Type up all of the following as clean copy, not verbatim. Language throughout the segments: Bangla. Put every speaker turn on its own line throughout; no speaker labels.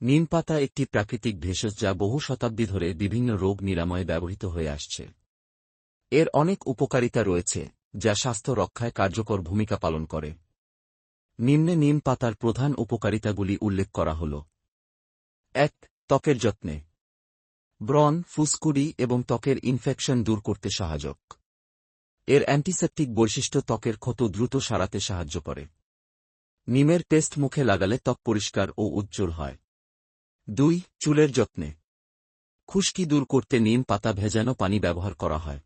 নিম পাতা একটি প্রাকৃতিক ভেষজ যা বহু শতাব্দী ধরে বিভিন্ন রোগ নিরাময়ে ব্যবহৃত হয়ে আসছে। এর অনেক উপকারিতা রয়েছে, যা স্বাস্থ্য রক্ষায় কার্যকর ভূমিকা পালন করে। নিম্নে নিম পাতার প্রধান উপকারিতাগুলি উল্লেখ করা হল। ১. ত্বকের যত্নে ব্রণ, ফুসকুড়ি এবং ত্বকের ইনফেকশন দূর করতে সহায়ক। এর অ্যান্টিসেপটিক বৈশিষ্ট্য ত্বকের ক্ষত দ্রুত সারাতে সাহায্য করে। নিমের পেস্ট মুখে লাগালে ত্বক পরিষ্কার ও উজ্জ্বল হয়। ২. চুলের যত্নে খুশকি দূর করতে নিম পাতা ভেজানো পানি ব্যবহার করা হয়।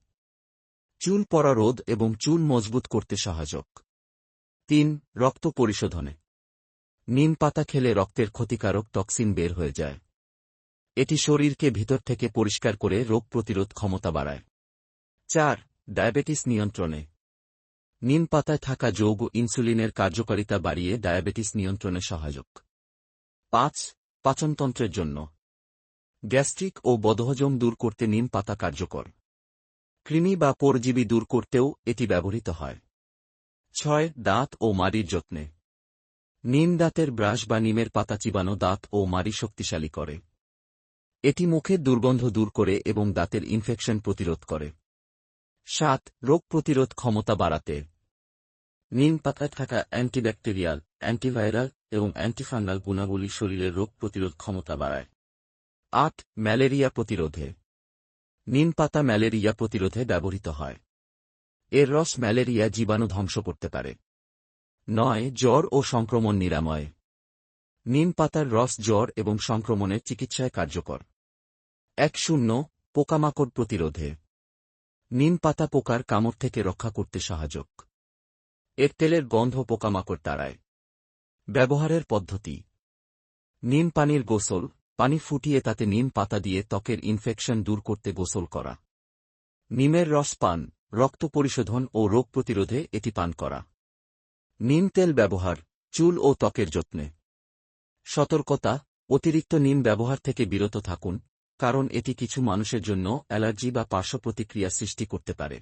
চুল পড়া রোধ এবং চুল মজবুত করতে সহায়ক। ৩. রক্ত পরিশোধনে নিম পাতা খেলে রক্তের ক্ষতিকারক টক্সিন বের হয়ে যায়। এটি শরীরকে ভিতর থেকে পরিষ্কার করে রোগ প্রতিরোধ ক্ষমতা বাড়ায়। ৪. ডায়াবেটিস নিয়ন্ত্রণে নিম পাতায় থাকা যৌগ ইনসুলিনের কার্যকারিতা বাড়িয়ে ডায়াবেটিস নিয়ন্ত্রণে সহায়ক। ৫. পাচনতন্ত্রের জন্য গ্যাস্ট্রিক ও বদহজম দূর করতে নিম পাতা কার্যকর। কৃমি বা পরজীবী দূর করতেও এটি ব্যবহৃত হয়। ৬. দাঁত ও মাড়ির যত্নে নিম দাঁতের ব্রাশ বা নিমের পাতা চিবানো দাঁত ও মাড়ি শক্তিশালী করে। এটি মুখের দুর্গন্ধ দূর করে এবং দাঁতের ইনফেকশন প্রতিরোধ করে। ৭. রোগ প্রতিরোধ ক্ষমতা বাড়াতে নিম পাতায় থাকা অ্যান্টিব্যাকটেরিয়াল, অ্যান্টিভাইরাল এবং অ্যান্টিফাঙ্গাল গুণাবলী শরীরের রোগ প্রতিরোধ ক্ষমতা বাড়ায়। ৮. ম্যালেরিয়া প্রতিরোধে নিম পাতা ম্যালেরিয়া প্রতিরোধে ব্যবহৃত হয়। এর রস ম্যালেরিয়া জীবাণু ধ্বংস করতে পারে। ৯. জ্বর ও সংক্রমণ নিরাময় নিম পাতার রস জ্বর এবং সংক্রমণের চিকিৎসায় কার্যকর। ১০. পোকামাকড় প্রতিরোধে নিম পাতা পোকার কামড় থেকে রক্ষা করতে সহায়ক। এর তেলের গন্ধ পোকামাকড় তাড়ায়। ব্যবহারের পদ্ধতি নিম পানির গোসল, পানি ফুটিয়ে তাতে নিম পাতা দিয়ে ত্বকের ইনফেকশন দূর করতে গোসল করা। নিমের রস পান, রক্ত পরিশোধন ও রোগ প্রতিরোধে এটি পান করা। নিম তেল ব্যবহার, চুল ও ত্বকের যত্নে। সতর্কতা: অতিরিক্ত নিম ব্যবহার থেকে বিরত থাকুন, কারণ এটি কিছু মানুষের জন্য অ্যালার্জি বা পার্শ্বপ্রতিক্রিয়া সৃষ্টি করতে পারে।